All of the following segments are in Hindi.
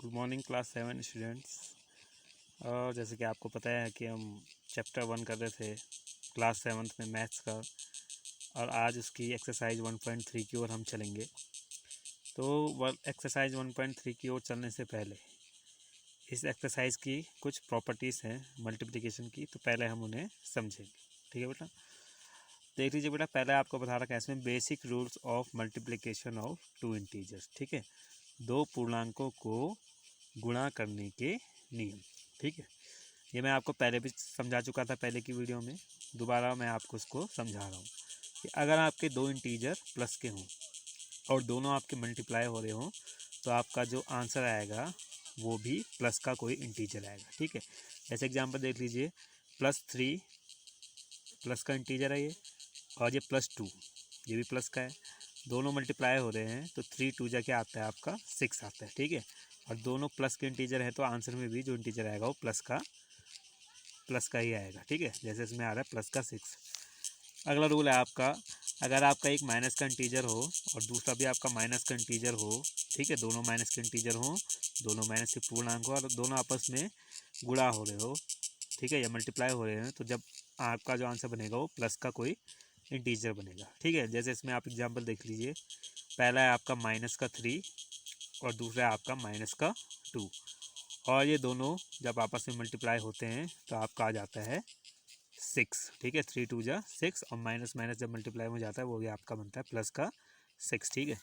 Good morning class 7 students. और जैसे कि आपको पता है कि हम चैप्टर 1 कर रहे थे क्लास 7 में मैथ्स का, और आज उसकी एक्सरसाइज 1.3 की ओर हम चलेंगे। तो एक्सरसाइज 1.3 की ओर चलने से पहले इस एक्सरसाइज की कुछ प्रॉपर्टीज़ हैं मल्टीप्लिकेशन की, तो पहले हम उन्हें समझेंगे। ठीक है बेटा, देख लीजिए बेटा, पहले आपको बता रखा है इसमें basic rules of multiplication of two integers. ठीक है, दो पूर्णांकों को गुणा करने के नियम। ठीक है, ये मैं आपको पहले भी समझा चुका था पहले की वीडियो में, दोबारा मैं आपको उसको समझा रहा हूँ कि अगर आपके दो इंटीजर प्लस के हों और दोनों आपके मल्टीप्लाई हो रहे हों तो आपका जो आंसर आएगा वो भी प्लस का कोई इंटीजर आएगा। ठीक है, जैसे एग्जांपल देख लीजिए, +3 प्लस का इंटीजर है ये, और ये +2 ये भी प्लस का है। दोनों मल्टीप्लाई हो रहे हैं तो 3 2 जा क्या आता है आपका 6 आता है। ठीक है, और दोनों प्लस के इंटीजर है तो आंसर में भी जो इंटीजर आएगा वो प्लस का ही आएगा। ठीक है, जैसे इसमें आ रहा है +6। अगला रूल है आपका, अगर आपका एक माइनस का इंटीजर हो और दूसरा भी आपका माइनस का इंटीजर हो, ठीक है, दोनों माइनस के इंटीजर हो, दोनों माइनस के पूर्णांक हो और दोनों आपस में गुणा हो रहे हो, ठीक है, या मल्टीप्लाई हो रहे हैं, तो जब आपका जो आंसर बनेगा वो प्लस का कोई इंटीजर बनेगा। ठीक है, जैसे इसमें आप एग्जांपल देख लीजिए, पहला है आपका -3 और दूसरा है आपका -2, और ये दोनों जब आपस में मल्टीप्लाई होते हैं तो आपका आ जाता है 6। ठीक है, 3 2 जा 6 और माइनस माइनस जब मल्टीप्लाई में जाता है वो भी आपका बनता है +6। ठीक है,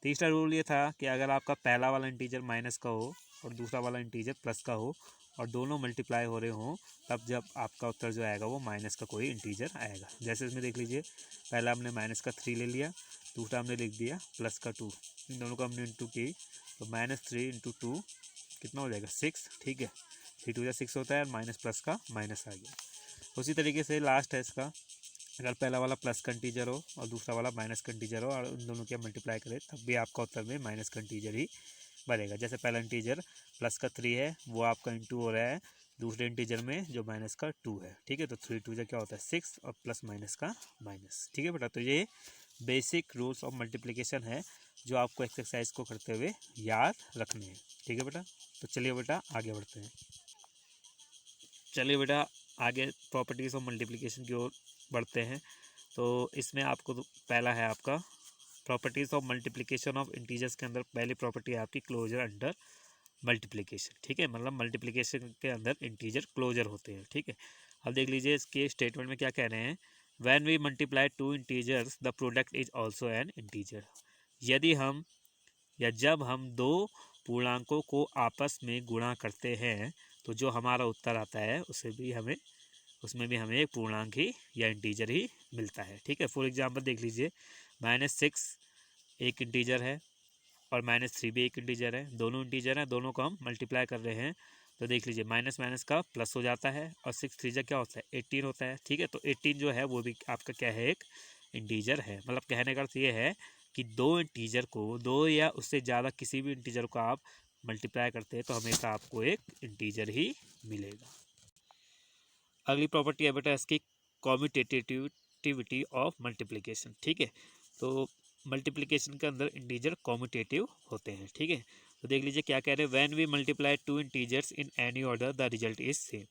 तीसरा रूल ये था कि अगर आपका पहला वाला इंटीजर माइनस का हो और दूसरा वाला इंटीजर प्लस का हो और दोनों मल्टीप्लाई हो रहे हों, तब जब आपका उत्तर जो आएगा वो माइनस का कोई इंटीजर आएगा। जैसे इसमें देख लीजिए, पहला हमने -3 ले लिया, दूसरा हमने लिख दिया +2, इन दोनों को हमने इंटू की तो -3 × 2 कितना हो जाएगा 6। ठीक है, 3 2 जा 6 होता है और माइनस प्लस का माइनस आ गया। उसी तरीके से लास्ट है इसका, अगर पहला वाला प्लस का इंटीजर हो और दूसरा वाला माइनस का इंटीजर हो और उन दोनों के मल्टीप्लाई करें तब भी आपका उत्तर में माइनस का इंटीजर ही बनेगा। जैसे पहला इंटीजर +3 है वो आपका इंटू हो रहा है दूसरे इंटीजर में जो -2 है। ठीक है, तो 3 2 जा क्या होता है 6 और प्लस माइनस का माइनस। ठीक है बेटा, तो ये बेसिक रूल्स ऑफ मल्टीप्लिकेशन है जो आपको एक्सरसाइज को करते हुए याद रखने हैं। ठीक है बेटा, तो चलिए बेटा आगे बढ़ते हैं। चलिए बेटा आगे प्रॉपर्टीज़ ऑफ मल्टीप्लिकेशन की ओर बढ़ते हैं। तो इसमें आपको पहला है आपका properties of multiplication of integers के अंदर पहली प्रॉपर्टी है आपकी क्लोजर अंडर मल्टीप्लिकेशन। ठीक है, मतलब मल्टीप्लिकेशन के अंदर इंटीजर क्लोजर होते हैं। ठीक है, अब देख लीजिए इसके स्टेटमेंट में क्या कह रहे हैं, when we multiply two integers the product is also an integer. यदि हम या जब हम दो पूर्णांकों को आपस में गुणा करते हैं तो जो हमारा उत्तर आता है उसमें भी हमें एक पूर्णांक ही या इंटीजर ही मिलता है। ठीक है, फॉर एग्जांपल देख लीजिए, -6 एक इंटीजर है और -3 भी एक इंटीजर है, दोनों इंटीजर हैं, दोनों को हम मल्टीप्लाई कर रहे हैं तो देख लीजिए माइनस माइनस का प्लस हो जाता है और 6 3 क्या होता है 18 होता है। ठीक है, तो 18 जो है वो भी आपका क्या है एक इंटीजर है। मतलब कहने का अर्थ ये है कि दो इंटीजर को, दो या उससे ज़्यादा किसी भी इंटीजर को आप मल्टीप्लाई करते हैं तो हमेशा आपको एक इंटीजर ही मिलेगा। अगली प्रॉपर्टी है बेटा इसकी कॉम्यूटेटिविटी ऑफ मल्टीप्लिकेशन। ठीक है, तो मल्टीप्लिकेशन के अंदर इंटीजर कॉम्यूटेटिव होते हैं। ठीक है, तो देख लीजिए क्या कह रहे हैं, when we multiply two integers in any order the result is same.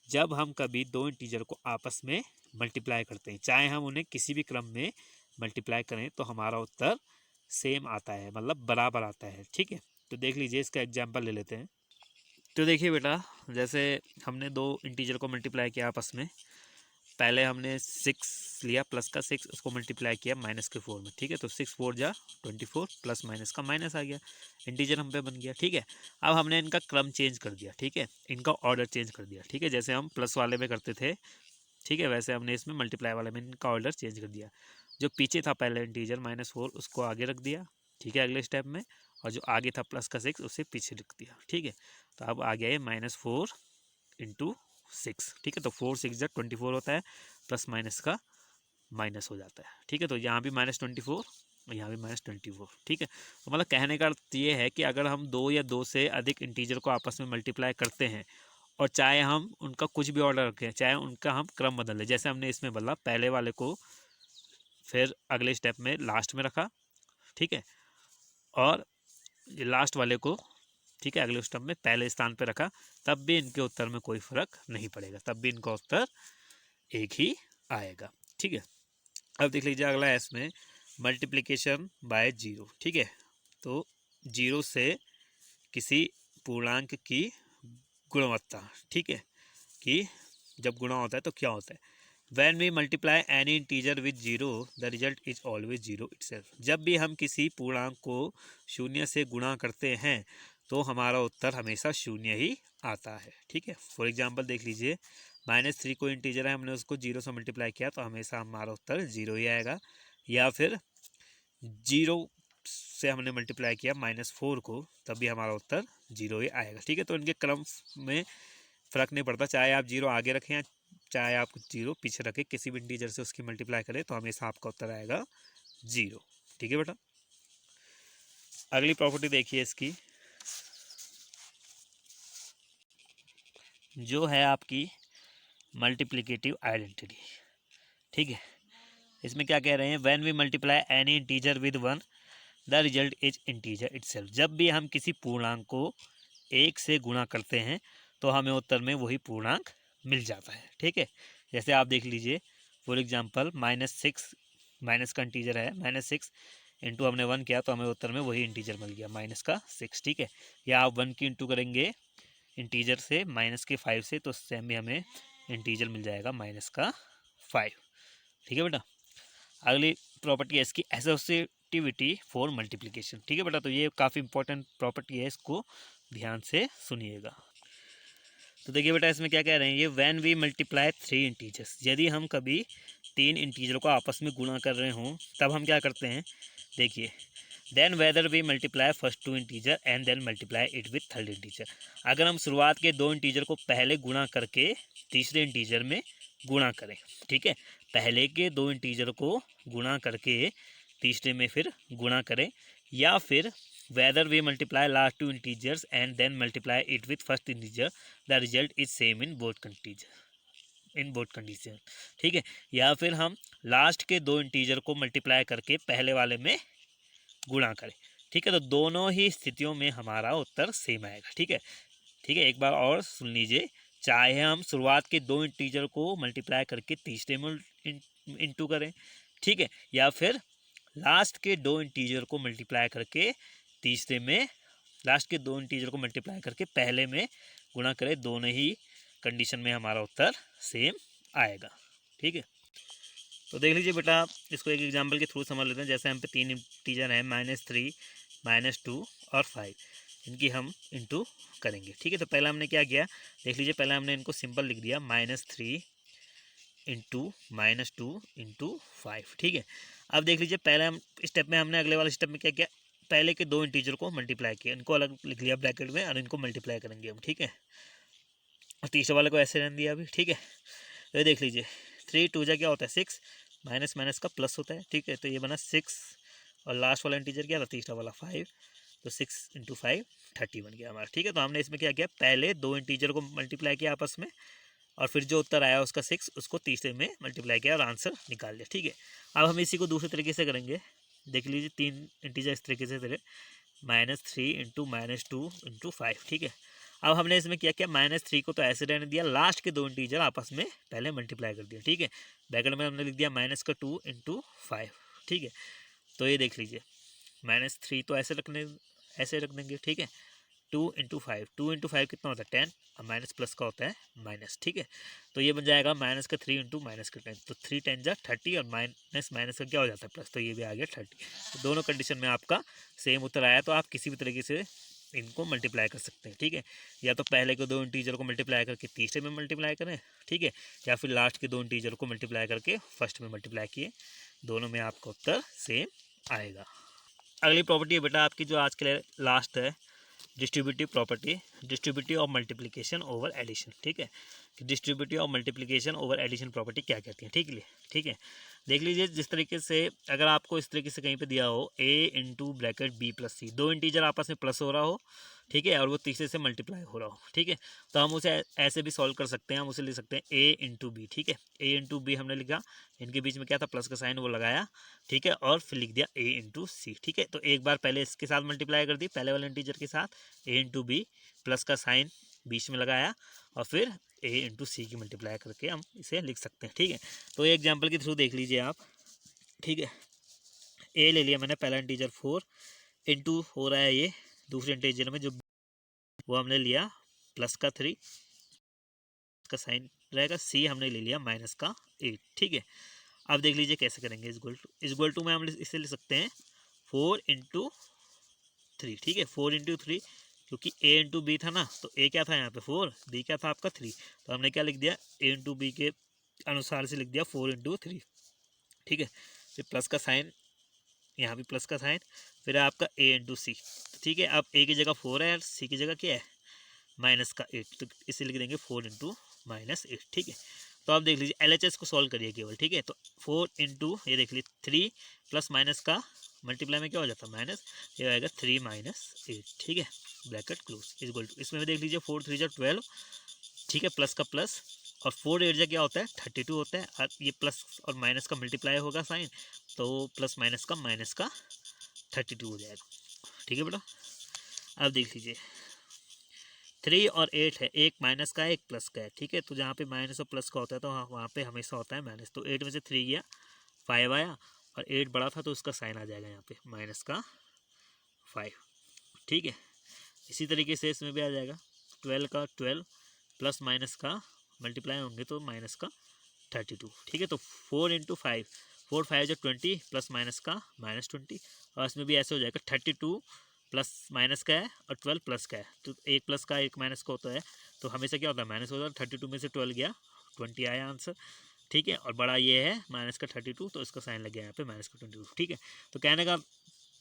जब हम कभी दो इंटीजर को आपस में मल्टीप्लाई करते हैं, चाहे हम उन्हें किसी भी क्रम में मल्टीप्लाई करें तो हमारा उत्तर सेम आता है, मतलब बराबर आता है। ठीक है, तो देख लीजिए इसका एग्जाम्पल ले लेते हैं। तो देखिए बेटा, जैसे हमने दो इंटीजर को मल्टीप्लाई किया आपस में, पहले हमने 6 लिया प्लस का 6, उसको मल्टीप्लाई किया -4 में। ठीक है, तो 6 4 जा 24 प्लस माइनस का माइनस आ गया, इंटीजर हम पे बन गया। ठीक है, अब हमने इनका क्रम चेंज कर दिया। ठीक है, इनका ऑर्डर चेंज कर दिया। ठीक है, जैसे हम प्लस वाले में करते थे, ठीक है, वैसे हमने इसमें मल्टीप्लाई वाले में इनका ऑर्डर चेंज कर दिया। जो पीछे था पहले इंटीजर -4 उसको आगे रख दिया, ठीक है, अगले स्टेप में, और जो आगे था प्लस का 6 उसे पीछे रख दिया। ठीक है, तो अब आ गया ये -4 × 6। ठीक है, तो 4 6 जा 24 होता है, प्लस माइनस का माइनस हो जाता है। ठीक है, तो यहाँ भी -24 और यहाँ भी -24। ठीक है, तो मतलब कहने का अर्थ ये है कि अगर हम दो या दो से अधिक इंटीजर को आपस में मल्टीप्लाई करते हैं और चाहे हम उनका कुछ भी ऑर्डर रखें, चाहे उनका हम क्रम बदल दें, जैसे हमने इसमें बदला पहले वाले को फिर अगले स्टेप में लास्ट में रखा, ठीक है, और लास्ट वाले को, ठीक है, अगले स्टेप में पहले स्थान पे रखा, तब भी इनके उत्तर में कोई फर्क नहीं पड़ेगा, तब भी इनका उत्तर एक ही आएगा। ठीक है, अब देख लीजिए अगला है इसमें मल्टीप्लिकेशन बाय जीरो। ठीक है, तो जीरो से किसी पूर्णांक की गुणवत्ता, ठीक है, कि जब गुणा होता है तो क्या होता है। When we multiply any integer with zero, the result is always zero itself. जब भी हम किसी पूर्णांक को शून्य से गुणा करते हैं तो हमारा उत्तर हमेशा शून्य ही आता है। ठीक है, फॉर एग्जांपल देख लीजिए, -3 कोई इंटीजर है, हमने उसको जीरो से मल्टीप्लाई किया तो हमेशा हमारा उत्तर जीरो ही आएगा, या फिर जीरो से हमने मल्टीप्लाई किया -4 को, तब भी हमारा उत्तर जीरो ही आएगा। ठीक है, तो इनके क्रम में फ़र्क नहीं पड़ता, चाहे आप जीरो आगे रखें या चाहे आप जीरो पीछे रखें, किसी भी इंटीजर से उसकी मल्टीप्लाई करें तो हमेशा आपका उत्तर आएगा जीरो। ठीक है बेटा, अगली प्रॉपर्टी देखिए इसकी, जो है आपकी मल्टीप्लिकेटिव आइडेंटिटी। ठीक है, इसमें क्या कह रहे हैं, when we multiply any integer with one the result is integer itself. जब भी हम किसी पूर्णांक को एक से गुणा करते हैं तो हमें उत्तर में वही पूर्णांक मिल जाता है। ठीक है, जैसे आप देख लीजिए, फॉर एग्जांपल -6 माइनस का इंटीजर है, -6 इंटू हमने 1 किया तो हमें उत्तर में वही इंटीजर मिल गया -6। ठीक है, या आप 1 की इंटू करेंगे इंटीजर से -5 से तो सेम भी हमें इंटीजर मिल जाएगा -5। ठीक है बेटा, अगली प्रॉपर्टी है इसकी एसोसिएटिविटी फॉर मल्टीप्लिकेशन। ठीक है बेटा, तो ये काफ़ी इंपॉर्टेंट प्रॉपर्टी है, इसको ध्यान से सुनिएगा। तो देखिए बेटा, इसमें क्या कह रहे हैं ये, व्हेन वी मल्टीप्लाई 3 इंटीजर्स, यदि हम कभी 3 इंटीजर को आपस में गुणा कर रहे हों तब हम क्या करते हैं, देखिए, then whether we multiply first 2 integer and then multiply it with third integer. अगर हम शुरुआत के 2 इंटीजर को पहले गुणा करके तीसरे इंटीजर में गुणा करें, ठीक है, पहले के 2 इंटीजर को गुणा करके तीसरे में फिर गुणा करें, या फिर whether we multiply last 2 integers and then multiply it with first integer, the result is same in both condition. ठीक है, या फिर हम लास्ट के 2 इंटीजर को मल्टीप्लाई करके पहले वाले में गुणा करें। ठीक है, तो दोनों ही स्थितियों में हमारा उत्तर सेम आएगा। ठीक है, ठीक है, एक बार और सुन लीजिए, चाहे हम शुरुआत के 2 इंटीजर को मल्टीप्लाई करके तीसरे में इंटू करें, ठीक है, या फिर लास्ट के 2 इंटीजर को मल्टीप्लाई करके तीसरे में, लास्ट के 2 इंटीजर को मल्टीप्लाई करके पहले में गुणा करें, दोनों ही कंडीशन में हमारा उत्तर सेम आएगा। ठीक है, तो देख लीजिए बेटा, इसको एक एग्जांपल के थ्रू समझ लेते हैं। जैसे हम पे 3 इंटीजर हैं, -3, -2 और 5, इनकी हम इंटू करेंगे। ठीक है, तो पहला हमने क्या किया, देख लीजिए, पहले हमने इनको सिंपल लिख दिया, -3 इंटू -2 इंटू 5। ठीक है, अब देख लीजिए, पहले हम स्टेप में हमने अगले वाले स्टेप में क्या किया, पहले के 2 इंटीजर को मल्टीप्लाई किया, इनको अलग लिख लिया ब्रैकेट में और इनको मल्टीप्लाई करेंगे हम। ठीक है, और तीसरे वाले को ऐसे रहने दिया अभी। ठीक है, तो ये देख लीजिए, 3 2 जा क्या होता है 6, माइनस माइनस का प्लस होता है। ठीक है, तो ये बना 6 और लास्ट वाला इंटीजर क्या था, तीसरा वाला 5, तो 6 इंटू 5 30 बन गया हमारा। ठीक है, तो हमने इसमें क्या किया, पहले 2 इंटीजर को मल्टीप्लाई किया आपस में और फिर जो उत्तर आया उसका 6 उसको तीसरे में मल्टीप्लाई किया और आंसर निकाल लिया। ठीक है, अब हम इसी को दूसरे तरीके से करेंगे। देख लीजिए, 3 इंटीजर इस तरीके से थे, -3 इंटू -2 इंटू 5। ठीक है, अब हमने इसमें क्या किया, -3 को तो ऐसे रहने दिया, लास्ट के 2 इंटीजर आपस में पहले मल्टीप्लाई कर दिया। ठीक है, ब्रैकेट में हमने लिख दिया -2 इंटू 5। ठीक है, तो ये देख लीजिए, -3 तो ऐसे रख देंगे। ठीक है, 2 इंटू 5, 2 इंटू 5 कितना होता है 10, और माइनस प्लस का होता है माइनस। ठीक है, तो ये बन जाएगा -3 इंटू -10, तो 3 10 जा 30 और माइनस माइनस का क्या हो जाता है प्लस, तो ये भी आ गया 30। तो दोनों कंडीशन में आपका सेम उत्तर आया, तो आप किसी भी तरीके से इनको मल्टीप्लाई कर सकते हैं। ठीक है, या तो पहले के 2 इंटीजर को मल्टीप्लाई करके तीसरे में मल्टीप्लाई करें, ठीक है, या फिर लास्ट के 2 इंटीजर को मल्टीप्लाई करके फर्स्ट में मल्टीप्लाई किए, दोनों में आपका उत्तर सेम आएगा। अगली प्रॉपर्टी है बेटा आपकी जो आज के लिए लास्ट है, distributive property, distributive of multiplication over addition. ठीक है, distributive of multiplication over addition property क्या कहती है। ठीक है, देख लीजिए जिस तरीके से अगर आपको इस तरीके से कहीं पे दिया हो a into bracket b plus C, दो इंटीजर आपस में प्लस हो रहा हो, ठीक है, और वो तीसरे से मल्टीप्लाई हो रहा हो, ठीक है, तो हम उसे ऐसे भी सॉल्व कर सकते हैं। हम उसे लिख सकते हैं a इंटू बी, ठीक है, a इंटू बी हमने लिखा, इनके बीच में क्या था प्लस का साइन वो लगाया, ठीक है, और फिर लिख दिया a इंटू सी, ठीक है। तो एक बार पहले इसके साथ मल्टीप्लाई कर दी, पहले वाले इंटीजर के साथ, a इंटू बी प्लस का साइन बीच में लगाया, और फिर a इंटू सी की मल्टीप्लाई करके हम इसे लिख सकते हैं, ठीक है। तो एग्जाम्पल के थ्रू देख लीजिए आप, ठीक है, a ले लिया मैंने पहला इंटीजर 4 इंटू हो रहा है ये दूसरे इंटीजर में जो वो हमने लिया प्लस का 3 का साइन रहेगा, सी हमने ले लिया माइनस का 8, ठीक है। अब देख लीजिए कैसे करेंगे, इक्वल टू में हम इसे लिख सकते हैं 4 इंटू 3, ठीक है, 4 इंटू 3, क्योंकि a इंटू बी था ना, तो a क्या था यहाँ पे 4, b क्या था आपका 3, तो हमने क्या लिख दिया a इंटू बी के अनुसार से लिख दिया 4 इंटू 3, ठीक है। फिर प्लस का साइन, यहाँ भी प्लस का साइन, फिर आपका a इंटू सी, ठीक है। अब a की जगह 4 है और c की जगह क्या है माइनस का 8, तो इसे लिख देंगे 4 इंटू माइनस 8, ठीक है। तो आप देख लीजिए LHS को सॉल्व करिए केवल, ठीक है। तो 4 इंटू ये देख लीजिए 3 प्लस माइनस का मल्टीप्लाई में क्या हो जाता है माइनस, ये आएगा 3 माइनस 8, ठीक है, ब्रैकेट क्लोज इक्वल टू, इसमें भी देख लीजिए 4 3 12, ठीक है, प्लस का प्लस, और 4 8 क्या होता है 32 होता है, और ये प्लस और माइनस का मल्टीप्लाई होगा साइन, तो प्लस माइनस का 32 हो जाएगा, ठीक है बेटा। अब देख लीजिए 3 और 8 है, एक माइनस का है एक प्लस का है, ठीक है, तो जहाँ पे माइनस और प्लस का होता है तो वहाँ पे हमेशा होता है माइनस, तो 8 में से 3 गया 5 आया, और 8 बड़ा था तो उसका साइन आ जाएगा यहाँ पे माइनस का 5, ठीक है। इसी तरीके से इसमें भी आ जाएगा 12 का 12 प्लस माइनस का मल्टीप्लाई होंगे तो माइनस का 32, ठीक है। तो 4 इंटू 5, 4 5 जो 20 प्लस माइनस का माइनस 20, और इसमें भी ऐसे हो जाएगा 32 प्लस माइनस का है और 12 प्लस का है, तो एक प्लस का एक माइनस का होता है, तो हमेशा क्या होता है माइनस होता है, 32 में से 12 गया 20 आया आंसर, ठीक है, और बड़ा ये है माइनस का 32, तो इसका साइन लग गया यहाँ पे माइनस का 22, ठीक है। तो कहने का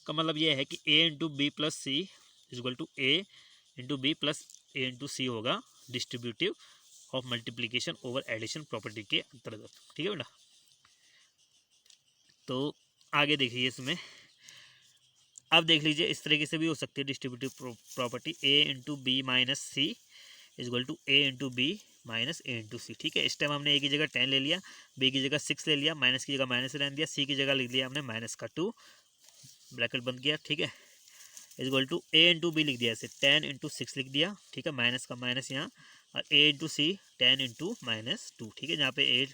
मतलब ये है कि a into B plus C equal to a into B plus a into C होगा distributive of multiplication over addition property के अंतर्गत, ठीक है बेटा। तो आगे देखिए इसमें, अब देख लीजिए इस तरीके से भी हो सकती है distributive property, a into B minus C equal to a into B minus a into C, ठीक है। इस टाइम हमने a की जगह 10 ले लिया, b की जगह 6 ले लिया, माइनस की जगह माइनस रहने दिया, c की जगह लिख दिया हमने माइनस का 2, ब्रैकेट बंद किया, ठीक है, equal to a into B लिख दिया ऐसे 10 इंटू 6 लिख दिया, ठीक है, माइनस का माइनस यहाँ, और a into C 10 into minus 2, ठीक है, जहाँ पे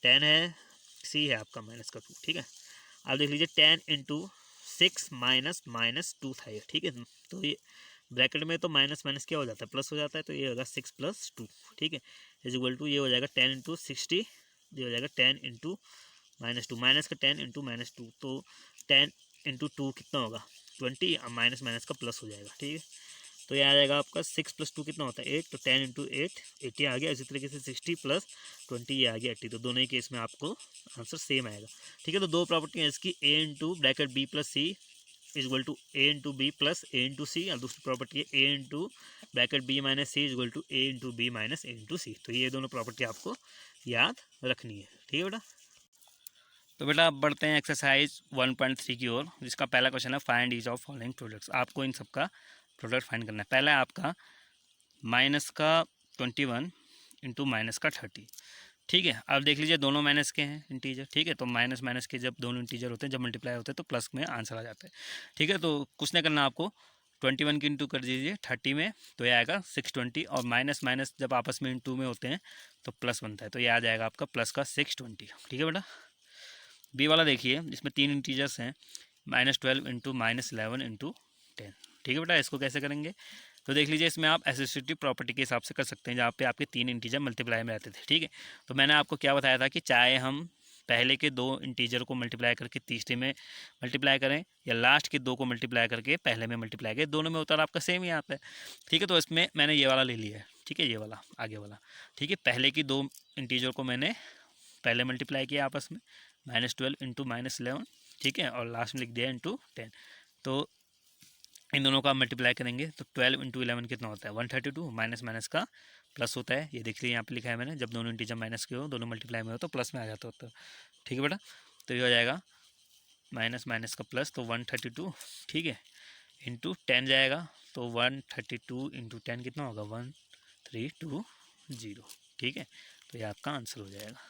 10 है, c है आपका माइनस का 2, ठीक है। अब देख लीजिए 10 इंटू 6 माइनस माइनस 2 था ये, ठीक है, तो ये ब्रैकेट में तो माइनस माइनस क्या हो जाता है प्लस हो जाता है, तो ये होगा 6 प्लस 2, ठीक है, इजक्वल टू ये हो जाएगा 10 इंटू 60, ये हो जाएगा 10 इंटू माइनस 2, माइनस का 10 इंटू माइनस 2, तो 10 इंटू 2 कितना होगा 20, और माइनस माइनस का प्लस हो जाएगा, ठीक है। तो ये आ जाएगा आपका 6 प्लस 2 कितना होता है 8, तो 10 इंटू 8 80 आ गया, इसी तरीके से 60 प्लस 20 ये आ गया 80, तो दोनों ही केस में आपको आंसर सेम आएगा, ठीक है। तो दो प्रॉपर्टी है इसकी, a into bracket B plus C equal to a into B plus a into C, और दूसरी प्रॉपर्टी है a into bracket B minus C equal to a into B minus a into C, तो ये दोनों प्रॉपर्टी आपको याद रखनी है, ठीक है बेटा। तो बेटा अब बढ़ते हैं एक्सरसाइज 1.3 की ओर, जिसका पहला क्वेश्चन है find each of following products. आपको इन सबका प्रोडक्ट फाइंड करना है। पहला है आपका माइनस का 21 इंटू माइनस का 30, ठीक है। अब देख लीजिए दोनों माइनस के हैं इंटीजर, ठीक है, तो माइनस माइनस के जब दोनों इंटीजर होते हैं, जब मल्टीप्लाई होते हैं तो प्लस में आंसर आ जाता है, ठीक है। तो कुछ नहीं करना आपको, 21 की इंटू कर दीजिए 30 में, तो ये आएगा 620, और माइनस माइनस जब आपस में इंटू में होते हैं तो प्लस बनता है, तो ये आ जाएगा आपका प्लस का 620, ठीक है बेटा। बी वाला देखिए, इसमें तीन इंटीजर्स हैं, -12 इंटू -11 इंटू 10, ठीक है बेटा। इसको कैसे करेंगे, तो देख लीजिए इसमें आप एसोसिएटिव प्रॉपर्टी के हिसाब से कर सकते हैं, जहाँ पे आपके तीन इंटीजर मल्टीप्लाई में रहते थे, ठीक है। तो मैंने आपको क्या बताया था कि चाहे हम पहले के दो इंटीजर को मल्टीप्लाई करके तीसरे में मल्टीप्लाई करें, या लास्ट के दो को मल्टीप्लाई करके पहले में मल्टीप्लाई करें, दोनों में उत्तर आपका सेम ही आता है, ठीक है। तो इसमें मैंने ये वाला ले लिया है, ठीक है, ये वाला आगे वाला, ठीक है। पहले की दो इंटीजर को मैंने पहले मल्टीप्लाई किया आपस में, -12 इंटू -11, ठीक है, और लास्ट में लिख दिया इंटू 10, तो इन दोनों का मल्टीप्लाई करेंगे तो 12 इंटू 11 कितना होता है 132, माइनस माइनस का प्लस होता है। ये देख लीजिए यहाँ पे लिखा है मैंने, जब दोनों इंटीजर माइनस के हो, दोनों मल्टीप्लाई में हो तो प्लस में आ जाता होता है। ठीक है बेटा, तो ये हो जाएगा माइनस माइनस का प्लस, तो 132, ठीक है, इंटू 10 जाएगा, तो 132 इंटू 10 कितना होगा 1320। ठीक है, तो ये आपका आंसर हो जाएगा।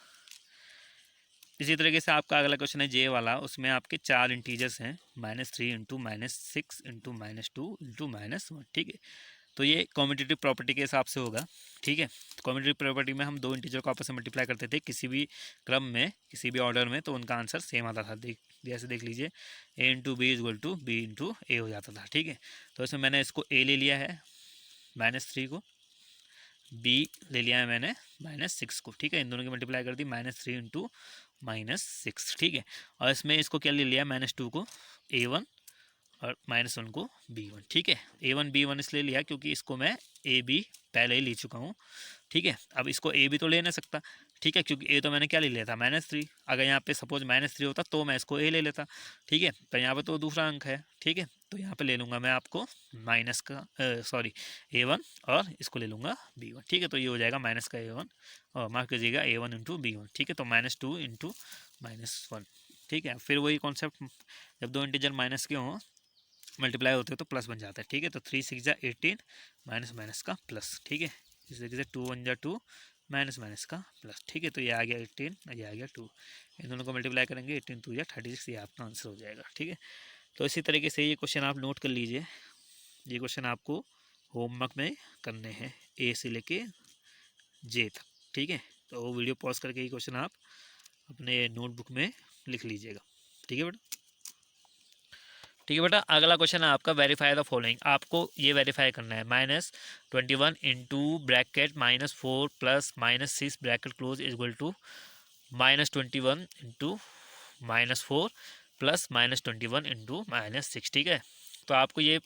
इसी तरीके से आपका अगला क्वेश्चन है जे वाला, उसमें आपके 4 इंटीजर्स हैं, -3 इंटू -6 इंटू -2 इंटू -1। ठीक है, तो ये कॉम्यूटेटिव प्रॉपर्टी के हिसाब से होगा। ठीक है, कॉम्यूटेटिव प्रॉपर्टी में हम दो इंटीजर को आपस में मल्टीप्लाई करते थे किसी भी क्रम में, किसी भी ऑर्डर में, तो उनका आंसर सेम आता था। जैसे देख लीजिए a into B equal to B into A हो जाता था। ठीक है, तो इसमें मैंने इसको a ले लिया है -3 को, b ले लिया है मैंने -6 को। ठीक है, इन दोनों की मल्टीप्लाई कर दी, -3 इंटू -6। ठीक है, और इसमें इसको क्या ले लिया -2 को a1 और -1 को b1। ठीक है, a1 b1 इसलिए लिया क्योंकि इसको मैं ए बी पहले ही ले चुका हूँ। ठीक है, अब इसको ए भी तो ले नहीं सकता। ठीक है, क्योंकि ए तो मैंने क्या ले लिया था -3। अगर यहाँ पे सपोज -3 होता तो मैं इसको ए ले लेता। ठीक है, तो यहाँ पे तो दूसरा अंक है। ठीक है, तो यहाँ पे ले लूँगा मैं आपको माइनस का a1 और इसको ले लूँगा b1। ठीक है, तो ये हो जाएगा माइनस का a1 और मार्क कीजिएगा a1 इंटू b1। ठीक है, तो -2 इंटू -1। ठीक है, फिर वही कॉन्सेप्ट, जब दो इंटीजर माइनस के हों मल्टीप्लाई होते हैं तो प्लस बन जाता है। ठीक है, तो 3 6 जा 18, माइनस माइनस का प्लस। ठीक है, इस तरीके से 2 1 जा 2, माइनस माइनस का प्लस। ठीक है, तो ये आ गया 18, ये आ गया 2, इन दोनों को मल्टीप्लाई करेंगे 18 2 जा 36, ये आपका आंसर हो जाएगा। ठीक है, तो इसी तरीके से ये क्वेश्चन आप नोट कर लीजिए। ये क्वेश्चन आपको होमवर्क में करने हैं ए से लेके जे तक। ठीक है, तो वीडियो पॉज करके ये क्वेश्चन आप अपने नोटबुक में लिख लीजिएगा। ठीक है बेटा, ठीक है बेटा, अगला क्वेश्चन है आपका वेरीफाई द फॉलोइंग। आपको ये वेरीफाई करना है -21 into bracket -4 plus -6 bracket close is equal to -21 into -4 plus -21 into -6। ठीक है, तो आपको ये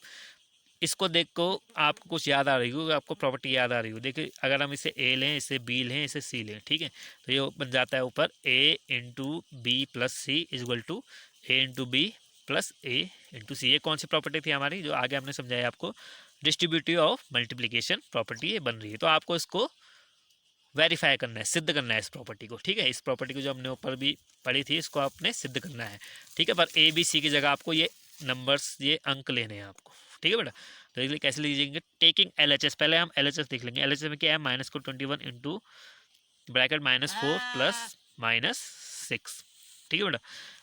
इसको देख को आपको कुछ याद आ रही हो, आपको प्रॉपर्टी याद आ रही हो। देखिए, अगर हम इसे ए लें, इसे बी लें, इसे सी लें, ठीक है, तो ये बन जाता है ऊपर A into B plus C is equal to A into B plus A into C. ये कौन सी प्रॉपर्टी थी हमारी, जो आगे हमने समझाया आपको, डिस्ट्रीब्यूटिव ऑफ मल्टीप्लीकेशन प्रॉपर्टी ये बन रही है। तो आपको इसको वेरीफाई करना है, सिद्ध करना है इस प्रॉपर्टी को। ठीक है, इस प्रॉपर्टी को जो हमने ऊपर भी पढ़ी थी, इसको आपने सिद्ध करना है। ठीक है, पर ए बी सी की जगह आपको ये नंबर्स, ये अंक लेने हैं आपको। ठीक है बेटा, तो इसलिए कैसे लीजिएंगे, टेकिंग एल एच एस। पहले हम एल एच एस देख लेंगे। एल एच एस में क्या है, माइनस को 21 इंटू ब्रैकेट -4 प्लस -6। ठीक है बेटा,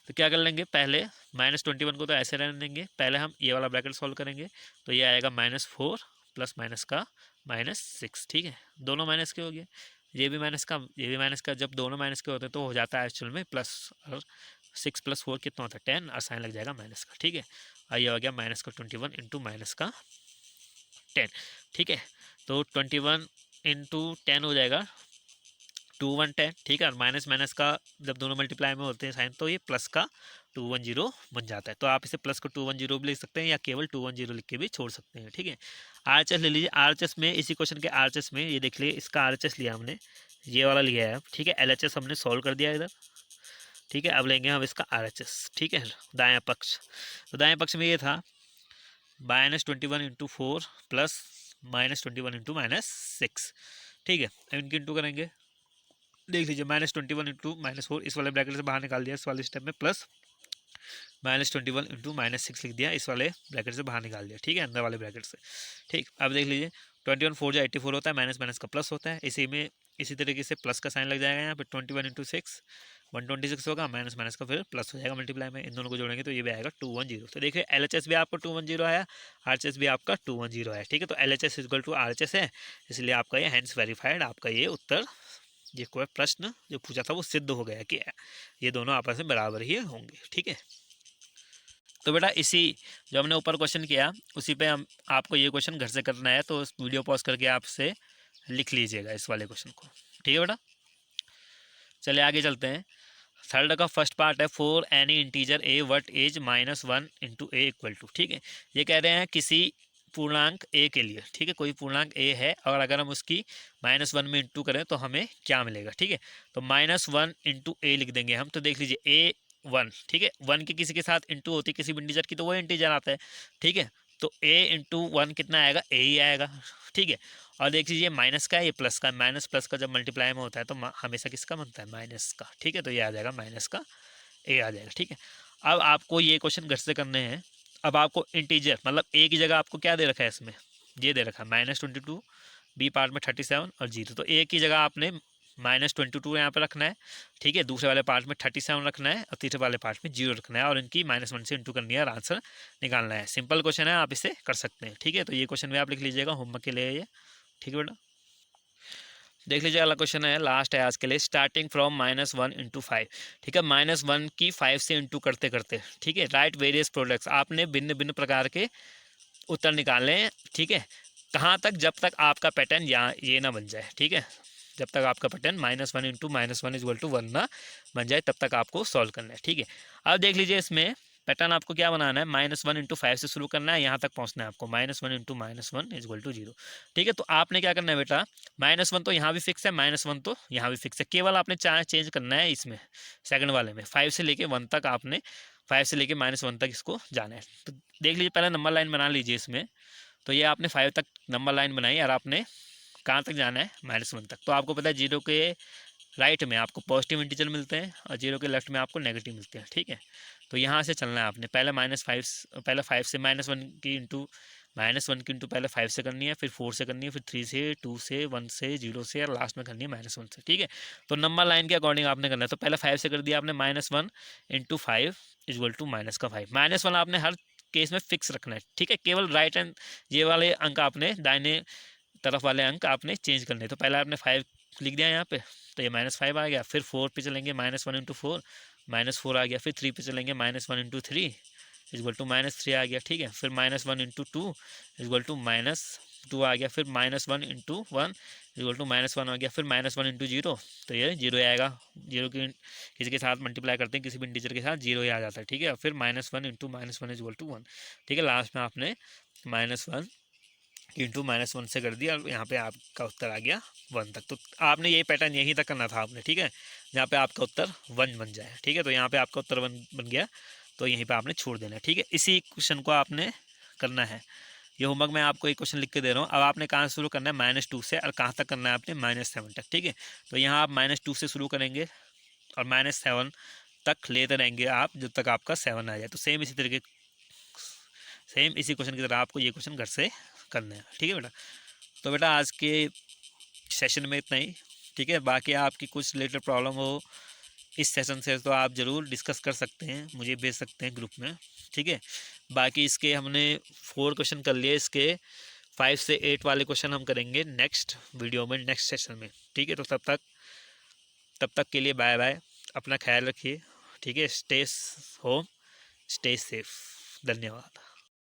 तो क्या कर लेंगे, पहले -21 को तो ऐसे रहने देंगे, पहले हम ये वाला ब्रैकेट सॉल्व करेंगे, तो ये आएगा -4 प्लस माइनस का -6। ठीक है, दोनों माइनस के हो गए, ये भी माइनस का, ये भी माइनस का। जब दोनों माइनस के होते हैं तो हो जाता है एक्चुअल में प्लस, और 6 + 4 कितना होता है 10, और साइन लग जाएगा माइनस का। ठीक है, और ये हो गया माइनस का 21 इंटू माइनस का 10। ठीक है, तो 21 इंटू 10 हो जाएगा 2110। ठीक है, और माइनस माइनस का जब दोनों मल्टीप्लाई में होते हैं साइन, तो ये प्लस का 210 बन जाता है। तो आप इसे प्लस को 210 भी लिख सकते हैं, या केवल 210 लिख के भी छोड़ सकते हैं। ठीक है, आरएचएस ले लीजिए। आरएचएस में, इसी क्वेश्चन के आरएचएस में ये देख लीजिए, इसका आरएचएस लिया हमने, ये वाला लिया है। ठीक है, एलएचएस हमने सॉल्व कर दिया इधर। ठीक है, अब लेंगे हम इसका आरएचएस। ठीक है, दायां पक्ष, तो दाएं पक्ष में ये था -21 इंटू 4 प्लस -21 इंटू -6। ठीक है, अब इनके इंटू करेंगे, देख लीजिए -21 इंटू -4 इस वाले ब्रैकेट से बाहर निकाल दिया, इस वाले स्टेप में प्लस -21 इंटू -6 लिख दिया, इस वाले ब्रैकेट से बाहर निकाल दिया। ठीक है, अंदर वाले ब्रैकेट से। ठीक, अब देख लीजिए 21 4 जो 84 होता है, माइनस माइनस का प्लस होता है, इसी में इसी तरीके से प्लस का साइन लग जाएगा यहाँ पे। 21 इंटू 6 126 होगा, माइनस माइनस का फिर प्लस हो जाएगा मल्टीप्लाई में। इन दोनों को जोड़ेंगे तो ये भी आएगा 210। तो देखिए एलएचएस भी आपका 210 आया, आरएचएस भी आपका 210 है। ठीक है, तो एलएचएस इक्वल टू आरएचएस है, इसलिए आपका ये हैंस वेरीफाइड, आपका ये उत्तर, ये कोई प्रश्न जो पूछा था वो सिद्ध हो गया कि ये दोनों आपस में बराबर ही होंगे। ठीक है, तो बेटा इसी जो हमने ऊपर क्वेश्चन किया उसी पे हम आपको ये क्वेश्चन घर से करना है, तो इस वीडियो पॉज करके आपसे लिख लीजिएगा इस वाले क्वेश्चन को। ठीक है बेटा, चलिए आगे चलते हैं। थर्ड का फर्स्ट पार्ट है, for any integer A what is -1 into A equal to. ठीक है, ये कह रहे हैं किसी पूर्णांक ए के लिए। ठीक है, कोई पूर्णांक ए है और अगर हम उसकी -1 में इंटू करें तो हमें क्या मिलेगा। ठीक है, तो -1 इंटू ए लिख देंगे हम। तो देख लीजिए A1, ठीक है, 1 की किसी के साथ इंटू होती है किसी भी इंटीजर की, तो वो इंटीजर आता है। ठीक है, तो a इंटू 1 कितना आएगा, a ही आएगा, ठीक है। और देख लीजिए माइनस का है, ये प्लस का, माइनस प्लस का जब मल्टीप्लाई में होता है तो हमेशा किसका बनता है, माइनस का, ठीक है। तो ये आ जाएगा माइनस का a आ जाएगा, ठीक है। अब आपको ये क्वेश्चन घर से करने हैं। अब आपको इंटीजर मतलब a की जगह आपको क्या दे रखा है इसमें, ये दे रखा है -22, बी पार्ट में 37 और 0। तो a की जगह आपने -22 यहाँ पे रखना है, ठीक है। दूसरे वाले पार्ट में 37 रखना है और तीसरे वाले पार्ट में 0 रखना है और इनकी -1 से इंटू करनी है और आंसर निकालना है। सिंपल क्वेश्चन है, आप इसे कर सकते हैं, ठीक है। तो ये क्वेश्चन भी आप लिख लीजिएगा होमवर्क के लिए ये, ठीक है बेटा। देख लीजिए अगला क्वेश्चन है, लास्ट है आज के लिए, स्टार्टिंग फ्रॉम -1 इंटू 5, ठीक है। -1 की 5 से इंटू करते करते, ठीक है। राइट वेरियस प्रोडक्ट्स, आपने भिन्न भिन्न प्रकार के उत्तर निकालने हैं, ठीक है। कहाँ तक, जब तक आपका पैटर्न यहाँ ये ना बन जाए, ठीक है। जब तक आपका पैटर्न -1 इंटू -1 = 1 ना बन जाए तब तक आपको सॉल्व करना है, ठीक है। अब देख लीजिए इसमें पैटर्न आपको क्या बनाना है, -1 इंटू 5 से शुरू करना है, यहाँ तक पहुँचना है आपको, -1 इंटू -1 = 0, ठीक है। तो आपने क्या करना है बेटा, -1 तो यहाँ भी फिक्स है, -1 तो यहाँ भी फिक्स है, केवल आपने चार्ज चेंज करना है इसमें सेकंड वाले में, 5 से लेके 1 तक आपने 5 से लेके -1 तक इसको जाना है। तो देख लीजिए पहले नंबर लाइन बना लीजिए इसमें। तो ये आपने 5 तक नंबर लाइन बनाई और आपने कहाँ तक जाना है, -1 तक। तो आपको पता है 0 के राइट में आपको पॉजिटिव इंटीजर मिलते हैं और 0 के लेफ्ट में आपको नेगेटिव मिलते हैं, ठीक है। तो यहाँ से चलना है आपने, पहले पहले 5 से -1 की इंटू पहले 5 से करनी है, फिर 4 से करनी है, फिर 3 से, 2 से, 1 से, 0 से और लास्ट में करनी है -1 से, ठीक है। तो नंबर लाइन के अकॉर्डिंग आपने करना है। तो पहले 5 से कर दिया आपने, -1 इंटू 5 = -5। -1 आपने हर केस में फिक्स रखना है, ठीक है। केवल राइट एंड ये वाले अंक आपने दाहिने तरफ वाले अंक आपने चेंज करने। तो पहले आपने 5 लिख दिया यहाँ पे, तो ये -5 आ गया। फिर 4 पे चलेंगे, -1 इंटू 4 -4 आ गया। फिर 3 पे चलेंगे, -1 इंटू 3 = -3 आ गया, ठीक है। फिर -1 इंटू 2 = -2 आ गया। फिर -1 इंटू 1 =-1 आ गया। फिर -1 इंटू 0, तो ये 0 आएगा। 0 की किसी के साथ मल्टीप्लाई करते हैं, किसी भी इंटीजर के साथ 0 ही आ जाता है, ठीक है। फिर -1 इंटू -1 = 1, ठीक है। लास्ट में आपने -1 इंटू -1 से कर दिया और यहाँ पे आपका उत्तर आ गया 1 तक। तो आपने ये पैटर्न यहीं तक करना था आपने, ठीक है, जहाँ पे आपका उत्तर 1 बन जाए, ठीक है। तो यहाँ पे आपका उत्तर 1 बन गया, तो यहीं पे आपने छोड़ देना है, ठीक है। इसी क्वेश्चन को आपने करना है। ये होमवर्क मैं आपको एक क्वेश्चन लिख के दे रहा हूँ। अब आपने कहाँ से शुरू करना है, -2 से, और कहाँ तक करना है आपने, -7 तक, ठीक है। तो यहाँ आप -2 से शुरू करेंगे और -7 तक लेते रहेंगे आप जब तक आपका 7 आ जाए। तो सेम इसी क्वेश्चन की तरह आपको ये क्वेश्चन घर से करना है, ठीक है बेटा। तो बेटा आज के सेशन में इतना ही, ठीक है। बाकी आपकी कुछ रिलेटेड प्रॉब्लम हो इस सेशन से तो आप ज़रूर डिस्कस कर सकते हैं, मुझे भेज सकते हैं ग्रुप में, ठीक है। बाकी इसके हमने 4 क्वेश्चन कर लिए, इसके 5 से 8 वाले क्वेश्चन हम करेंगे नेक्स्ट वीडियो में, नेक्स्ट सेशन में, ठीक है। तो तब तक के लिए बाय बाय, अपना ख्याल रखिए, ठीक है। स्टे होम, स्टे सेफ, धन्यवाद।